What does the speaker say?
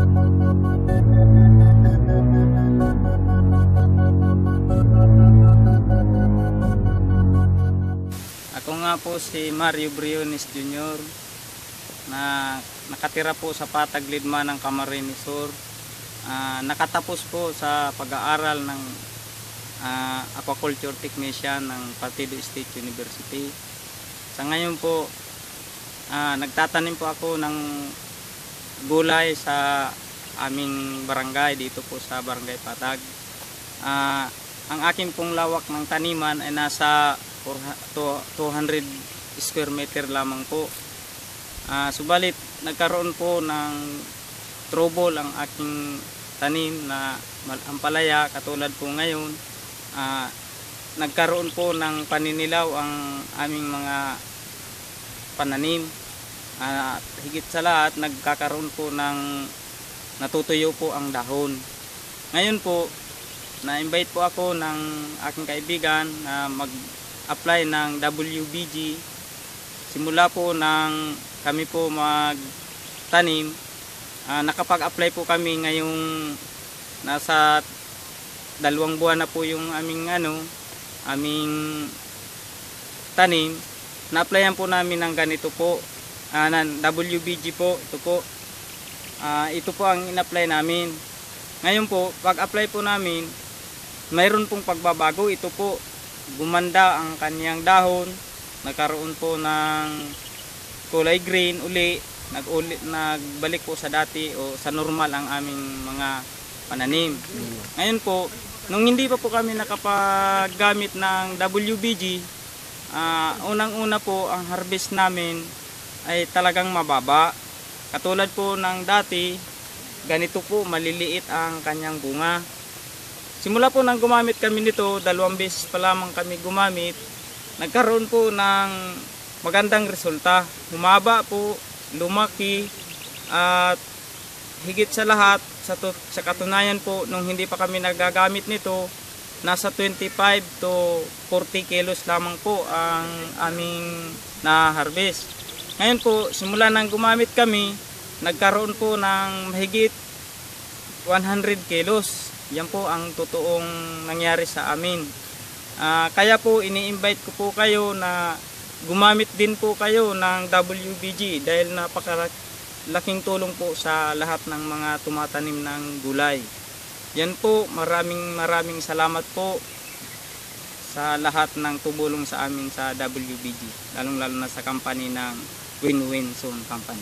Ako nga po si Mario Briones Jr. na nakatira po sa Patag Lidman ng Camarines Sur. Nakatapos po sa pag-aaral ng aquaculture technician ng Partido State University. Sa ngayon po, nagtatanim po ako ng gulay sa aming barangay dito po sa Barangay Patag. Ang aking pong lawak ng taniman ay nasa 200 square meter lamang po. Subalit nagkaroon po ng trouble ang aking tanim na ampalaya katulad po ngayon. Nagkaroon po ng paninilaw ang aming mga pananim. Higit sa lahat nagkakaroon po ng natutuyo po ang dahon. Ngayon po na-invite po ako ng aking kaibigan na mag-apply ng WBG. Simula po nang kami po magtanim, nakapag-apply po kami ngayong nasa 2 buwan na po yung aming tanim. Na-applyan po namin ng ganito po, ng WBG po, ito po. Ito po ang in-apply namin. Ngayon po, pag-apply po namin, mayroon pong pagbabago. Ito po, gumanda ang kaniyang dahon, nagkaroon po ng kulay green uli, nagbalik po sa dati o sa normal ang aming mga pananim. Ngayon po, nung hindi pa po kami nakapaggamit ng WBG, unang-una po ang harvest namin ay talagang mababa. Katulad po ng dati, ganito po maliliit ang kanyang bunga. Simula po nang gumamit kami nito, 2 beses pa lamang kami gumamit, nagkaroon po ng magandang resulta. Humaba po, lumaki, at higit sa lahat, sa katunayan po, nung hindi pa kami nagagamit nito, nasa 25 to 40 kilos lamang po ang aming na-harvest. Ngayon po, simula nang gumamit kami, nagkaroon po ng mahigit 100 kilos. Yan po ang totoong nangyari sa amin. Kaya po ini-invite ko po kayo na gumamit din po kayo ng WBG dahil napakalaking tulong po sa lahat ng mga tumatanim ng gulay. Yan po, maraming salamat po sa lahat ng tumulong sa amin sa WBG, lalong-lalo na sa company ng Win-Win Zone Company.